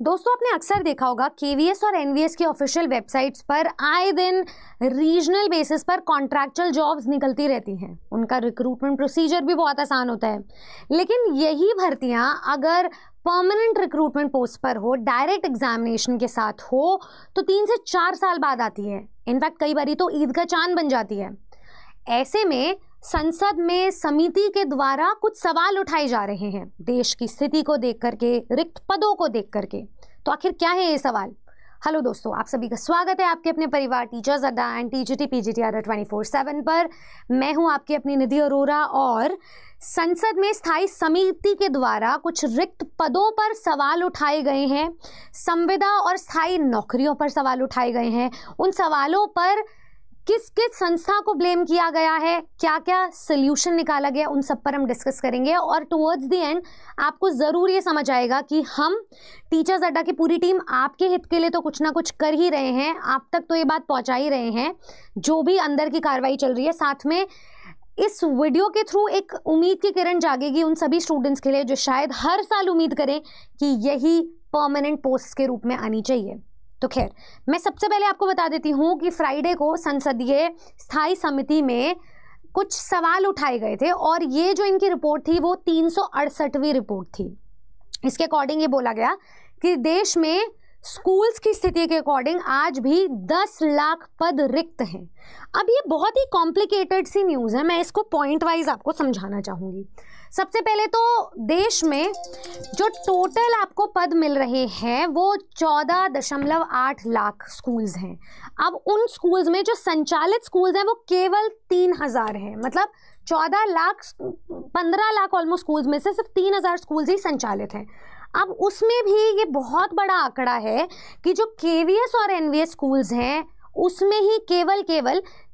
दोस्तों आपने अक्सर देखा होगा केवीएस और एनवीएस की ऑफिशियल वेबसाइट्स पर आए दिन रीजनल बेसिस पर कॉन्ट्रैक्चुअल जॉब्स निकलती रहती हैं। उनका रिक्रूटमेंट प्रोसीजर भी बहुत आसान होता है, लेकिन यही भर्तियां अगर परमानेंट रिक्रूटमेंट पोस्ट पर हो, डायरेक्ट एग्जामिनेशन के साथ हो, तो 3 से 4 साल बाद आती है। इनफैक्ट कई बारी तो ईद का चांद बन जाती है। ऐसे में संसद में समिति के द्वारा कुछ सवाल उठाए जा रहे हैं देश की स्थिति को देख करके, रिक्त पदों को देख करके। तो आखिर क्या है ये सवाल? हेलो दोस्तों, आप सभी का स्वागत है आपके अपने परिवार टीचर्स अड्डा एंड टीजीटी पीजीटीआर 24/7 पर। मैं हूं आपकी अपनी निधि अरोरा और संसद में स्थायी समिति के द्वारा कुछ रिक्त पदों पर सवाल उठाए गए हैं, संविदा और स्थायी नौकरियों पर सवाल उठाए गए हैं। उन सवालों पर किस किस संस्था को ब्लेम किया गया है, क्या क्या सोल्यूशन निकाला गया, उन सब पर हम डिस्कस करेंगे। और टुवर्ड्स द एंड आपको ज़रूर ये समझ आएगा कि हम टीचर्स अड्डा की पूरी टीम आपके हित के लिए तो कुछ ना कुछ कर ही रहे हैं, आप तक तो ये बात पहुंचा ही रहे हैं जो भी अंदर की कार्रवाई चल रही है। साथ में इस वीडियो के थ्रू एक उम्मीद की किरण जागेगी उन सभी स्टूडेंट्स के लिए जो शायद हर साल उम्मीद करें कि यही परमानेंट पोस्ट के रूप में आनी चाहिए। तो खैर, मैं सबसे पहले आपको बता देती हूँ कि फ्राइडे को संसदीय स्थायी समिति में कुछ सवाल उठाए गए थे और ये जो इनकी रिपोर्ट थी वो 368वीं रिपोर्ट थी। इसके अकॉर्डिंग ये बोला गया कि देश में स्कूल्स की स्थिति के अकॉर्डिंग आज भी 10 लाख पद रिक्त हैं। अब ये बहुत ही कॉम्प्लिकेटेड सी न्यूज़ है, मैं इसको पॉइंट वाइज आपको समझाना चाहूँगी। सबसे पहले तो देश में जो टोटल आपको पद मिल रहे हैं वो 14.8 लाख स्कूल्स हैं। अब उन स्कूल्स में जो संचालित स्कूल्स हैं वो केवल 3000 हैं। मतलब 15 लाख ऑलमोस्ट स्कूल्स में से सिर्फ 3000 स्कूल्स ही संचालित हैं। अब उसमें भी ये बहुत बड़ा आंकड़ा है कि जो केवीएस और एनवीएस स्कूल्स हैं उसमें ही केवल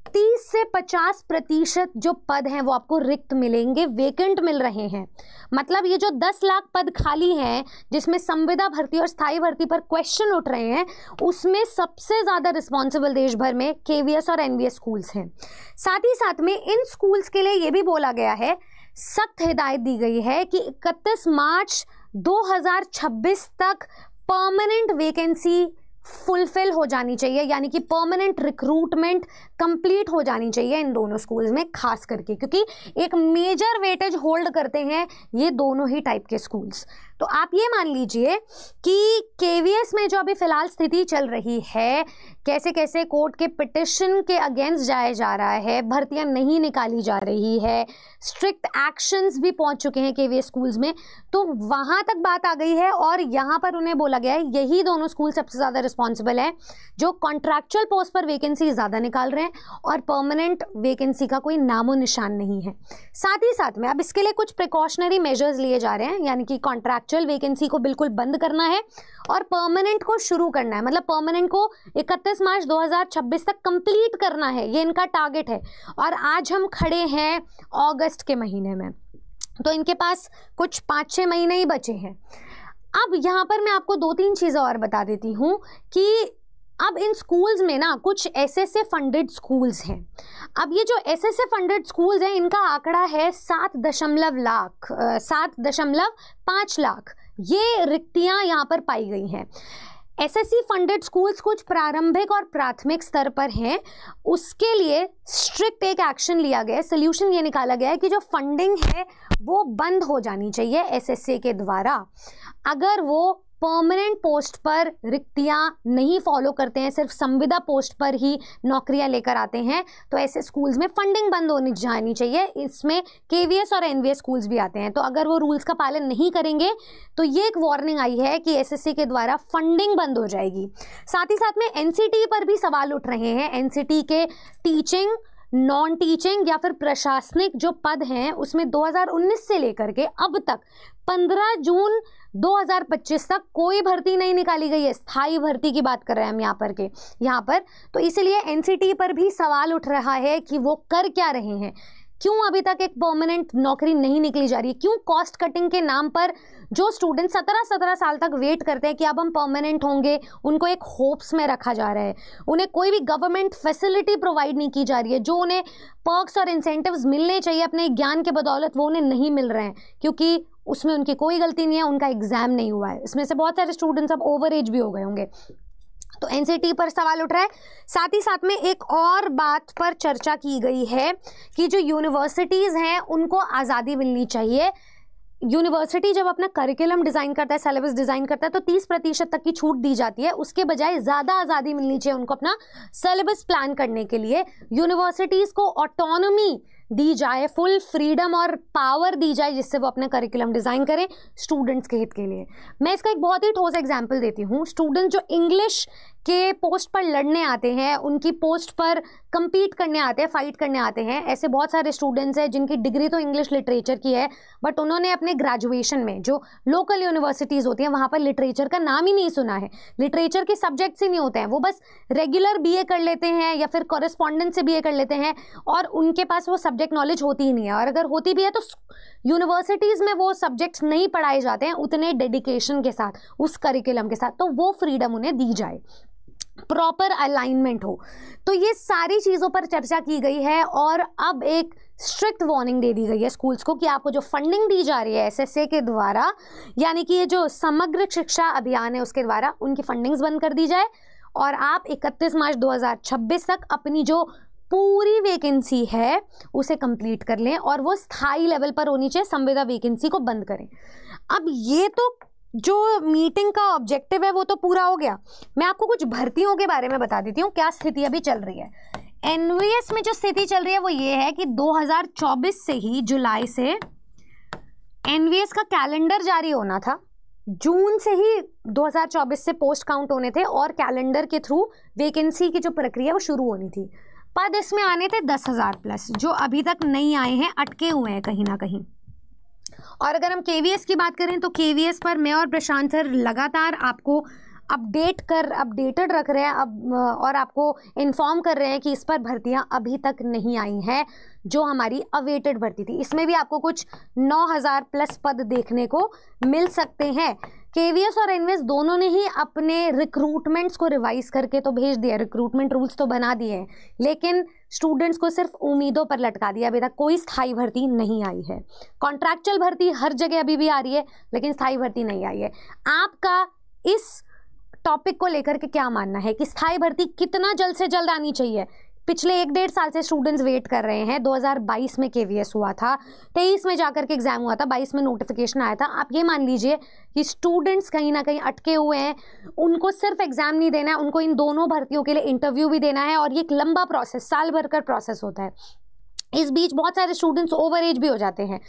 30 से 50% जो पद हैं वो आपको रिक्त मिलेंगे, वेकेंट मिल रहे हैं। मतलब ये जो 10 लाख पद खाली हैं जिसमें संविदा भर्ती और स्थायी भर्ती पर क्वेश्चन उठ रहे हैं, उसमें सबसे ज़्यादा रिस्पॉन्सिबल देश भर में केवीएस और एनवीएस स्कूल्स हैं। साथ ही साथ में इन स्कूल्स के लिए ये भी बोला गया है, सख्त हिदायत दी गई है कि 31 मार्च 2026 तक परमानेंट वैकेंसी फुलफिल हो जानी चाहिए, यानी कि परमानेंट रिक्रूटमेंट कंप्लीट हो जानी चाहिए इन दोनों स्कूल्स में, खास करके क्योंकि एक मेजर वेटेज होल्ड करते हैं ये दोनों ही टाइप के स्कूल्स। तो आप ये मान लीजिए कि केवीएस में जो अभी फिलहाल स्थिति चल रही है, कैसे कैसे कोर्ट के पिटिशन के अगेंस्ट जाया जा रहा है, भर्तियां नहीं निकाली जा रही है, स्ट्रिक्ट एक्शंस भी पहुंच चुके हैं केवीएस स्कूल्स में, तो वहां तक बात आ गई है। और यहाँ पर उन्हें बोला गया है यही दोनों स्कूल सबसे ज़्यादा रिस्पॉन्सिबल है जो कॉन्ट्रैक्चुअल पोस्ट पर वैकेंसी ज़्यादा निकाल रहे हैं और परमानेंट वैकेंसी का कोई नामो निशान नहीं है। साथ ही साथ में अब इसके लिए कुछ प्रिकॉशनरी मेजर्स लिए जा रहे हैं, यानी कि कॉन्ट्रैक्चुअल वैकेंसी को बिल्कुल बंद करना है और परमानेंट को शुरू करना है। मतलब परमानेंट को 31 मार्च 2026 तक कंप्लीट करना है, ये इनका टारगेट है। और आज हम खड़े हैं अगस्त के महीने में, तो इनके पास कुछ 5-6 महीने ही बचे हैं। अब यहाँ पर मैं आपको 2-3 चीज़ें और बता देती हूँ कि अब इन स्कूल्स में ना कुछ एसएसए फंडेड स्कूल्स हैं। अब ये जो एसएसए फंडेड स्कूल्स हैं इनका आंकड़ा है 7.5 लाख ये रिक्तियाँ यहाँ पर पाई गई हैं। एसएससी फंडेड स्कूल्स कुछ प्रारंभिक और प्राथमिक स्तर पर हैं, उसके लिए स्ट्रिक्ट एक एक्शन लिया गया है। सोल्यूशन ये निकाला गया है कि जो फंडिंग है वो बंद हो जानी चाहिए एसएससी के द्वारा। अगर वो परमानेंट पोस्ट पर रिक्तियां नहीं फॉलो करते हैं, सिर्फ संविदा पोस्ट पर ही नौकरियां लेकर आते हैं, तो ऐसे स्कूल्स में फंडिंग बंद होनी जानी चाहिए। इसमें केवीएस और एनवीएस स्कूल्स भी आते हैं। तो अगर वो रूल्स का पालन नहीं करेंगे तो ये एक वार्निंग आई है कि एसएससी के द्वारा फंडिंग बंद हो जाएगी। साथ ही साथ में एनसीटी पर भी सवाल उठ रहे हैं। एनसीटी के टीचिंग, नॉन टीचिंग या फिर प्रशासनिक जो पद हैं उसमें 2019 से लेकर के अब तक 15 जून 2025 तक कोई भर्ती नहीं निकाली गई है। स्थायी भर्ती की बात कर रहे हैं हम यहाँ पर। तो इसीलिए एनसीटी पर भी सवाल उठ रहा है कि वो कर क्या रहे हैं, क्यों अभी तक एक परमानेंट नौकरी नहीं निकली जा रही है, क्यों कॉस्ट कटिंग के नाम पर जो स्टूडेंट 17 साल तक वेट करते हैं कि अब हम परमानेंट होंगे, उनको एक होप्स में रखा जा रहा है। उन्हें कोई भी गवर्नमेंट फैसिलिटी प्रोवाइड नहीं की जा रही है, जो उन्हें पर्क्स और इंसेंटिव्स मिलने चाहिए अपने ज्ञान के बदौलत वो उन्हें नहीं मिल रहे हैं, क्योंकि उसमें उनकी कोई गलती नहीं है, उनका एग्जाम नहीं हुआ है। इसमें से बहुत सारे स्टूडेंट्स अब ओवर एज भी हो गए होंगे, तो एनसीटी पर सवाल उठ रहा है। साथ ही साथ में एक और बात पर चर्चा की गई है कि जो यूनिवर्सिटीज़ हैं उनको आज़ादी मिलनी चाहिए। यूनिवर्सिटी जब अपना करिकुलम डिज़ाइन करता है, सिलेबस डिज़ाइन करता है, तो 30% तक की छूट दी जाती है। उसके बजाय ज़्यादा आज़ादी मिलनी चाहिए उनको अपना सिलेबस प्लान करने के लिए। यूनिवर्सिटीज़ को ऑटोनॉमी दी जाए, फुल फ्रीडम और पावर दी जाए, जिससे वो अपना करिकुलम डिज़ाइन करें स्टूडेंट्स के हित के लिए। मैं इसका एक बहुत ही ठोस एग्जांपल देती हूँ। स्टूडेंट जो इंग्लिश के पोस्ट पर लड़ने आते हैं, उनकी पोस्ट पर compete करने आते हैं, फाइट करने आते हैं, ऐसे बहुत सारे स्टूडेंट्स हैं जिनकी डिग्री तो इंग्लिश लिटरेचर की है, बट उन्होंने अपने ग्रेजुएशन में जो लोकल यूनिवर्सिटीज़ होती हैं वहाँ पर लिटरेचर का नाम ही नहीं सुना है, लिटरेचर के सब्जेक्ट्स ही नहीं होते हैं, वो बस रेगुलर बीए कर लेते हैं या फिर कॉरेस्पॉन्डेंस से बीए कर लेते हैं और उनके पास वो सब्जेक्ट नॉलेज होती ही नहीं है। और अगर होती भी है तो यूनिवर्सिटीज़ में वो सब्जेक्ट्स नहीं पढ़ाए जाते हैं उतने डेडिकेशन के साथ, उस करिकुलम के साथ, तो वो फ्रीडम उन्हें दी जाए, प्रॉपर अलाइनमेंट हो। तो ये सारी चीज़ों पर चर्चा की गई है और अब एक स्ट्रिक्ट वार्निंग दे दी गई है स्कूल्स को कि आपको जो फंडिंग दी जा रही है एसएसए के द्वारा, यानी कि ये जो समग्र शिक्षा अभियान है उसके द्वारा, उनकी फंडिंग्स बंद कर दी जाए और आप 31 मार्च 2026 तक अपनी जो पूरी वैकेंसी है उसे कंप्लीट कर लें और वो स्थायी लेवल पर होनी चाहिए, संविदा वैकेंसी को बंद करें। अब ये तो जो मीटिंग का ऑब्जेक्टिव है वो तो पूरा हो गया। मैं आपको कुछ भर्तियों के बारे में बता देती हूँ क्या स्थिति अभी चल रही है। एनवीएस में जो स्थिति चल रही है वो ये है कि 2024 से ही, जुलाई से एनवीएस का कैलेंडर जारी होना था। जून से ही 2024 से पोस्ट काउंट होने थे और कैलेंडर के थ्रू वैकेंसी की जो प्रक्रिया वो शुरू होनी थी। पद इसमें आने थे 10,000 प्लस, जो अभी तक नहीं आए हैं, अटके हुए हैं कहीं ना कहीं। और अगर हम केवीएस की बात करें तो केवीएस पर मैं और प्रशांत सर लगातार आपको अपडेटेड रख रहे हैं अब और आपको इन्फॉर्म कर रहे हैं कि इस पर भर्तियां अभी तक नहीं आई हैं, जो हमारी अवेटेड भर्ती थी। इसमें भी आपको कुछ 9,000 प्लस पद देखने को मिल सकते हैं। केवीएस और एनवीएस दोनों ने ही अपने रिक्रूटमेंट्स को रिवाइज करके तो भेज दिया, रिक्रूटमेंट रूल्स तो बना दिए हैं, लेकिन स्टूडेंट्स को सिर्फ उम्मीदों पर लटका दिया। अभी तक कोई स्थायी भर्ती नहीं आई है। कॉन्ट्रैक्चुअल भर्ती हर जगह अभी भी आ रही है, लेकिन स्थायी भर्ती नहीं आई है। आपका इस टॉपिक को लेकर के क्या मानना है कि स्थायी भर्ती कितना जल्द से जल्द आनी चाहिए? पिछले 1-1.5 साल से स्टूडेंट्स वेट कर रहे हैं। 2022 में केवीएस हुआ था, 23 में जाकर के एग्जाम हुआ था, 22 में नोटिफिकेशन आया था। आप ये मान लीजिए कि स्टूडेंट्स कहीं ना कहीं अटके हुए हैं। उनको सिर्फ एग्जाम नहीं देना है, उनको इन दोनों भर्तियों के लिए इंटरव्यू भी देना है और ये एक लंबा प्रोसेस, साल भर का प्रोसेस होता है। इस बीच बहुत सारे स्टूडेंट्स ओवर एज भी हो जाते हैं।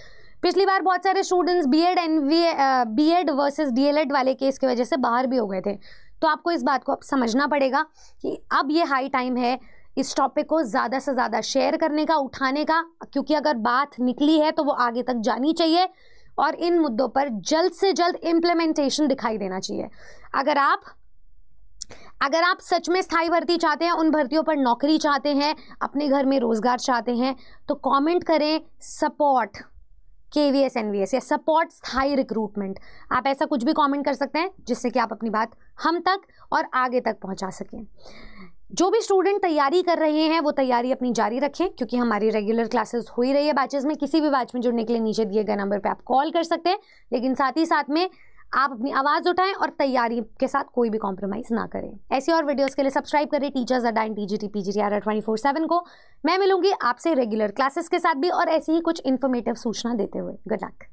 पिछली बार बहुत सारे स्टूडेंट्स बीएड वर्सेस डीएलएड वाले केस की वजह से बाहर भी हो गए थे। तो आपको इस बात को अब समझना पड़ेगा कि अब ये हाई टाइम है इस टॉपिक को ज़्यादा से ज़्यादा शेयर करने का, उठाने का, क्योंकि अगर बात निकली है तो वो आगे तक जानी चाहिए और इन मुद्दों पर जल्द से जल्द इम्प्लीमेंटेशन दिखाई देना चाहिए। अगर आप सच में स्थायी भर्ती चाहते हैं, उन भर्तियों पर नौकरी चाहते हैं, अपने घर में रोजगार चाहते हैं, तो कमेंट करें सपोर्ट केवीएस एनवीएस या सपोर्ट स्थायी रिक्रूटमेंट। आप ऐसा कुछ भी कमेंट कर सकते हैं जिससे कि आप अपनी बात हम तक और आगे तक पहुंचा सकें। जो भी स्टूडेंट तैयारी कर रहे हैं वो तैयारी अपनी जारी रखें, क्योंकि हमारी रेगुलर क्लासेस हो ही रही है बैचेस में। किसी भी बैच में जुड़ने के लिए नीचे दिए गए नंबर पे आप कॉल कर सकते हैं, लेकिन साथ ही साथ में आप अपनी आवाज़ उठाएं और तैयारी के साथ कोई भी कॉम्प्रोमाइज़ ना करें। ऐसी और वीडियोस के लिए सब्सक्राइब करें टीचर्स अड्डा एंड टीजीटी पीजीटीआरआर 24/7 को। मैं मिलूंगी आपसे रेगुलर क्लासेस के साथ भी और ऐसी ही कुछ इन्फॉर्मेटिव सूचना देते हुए। Good luck.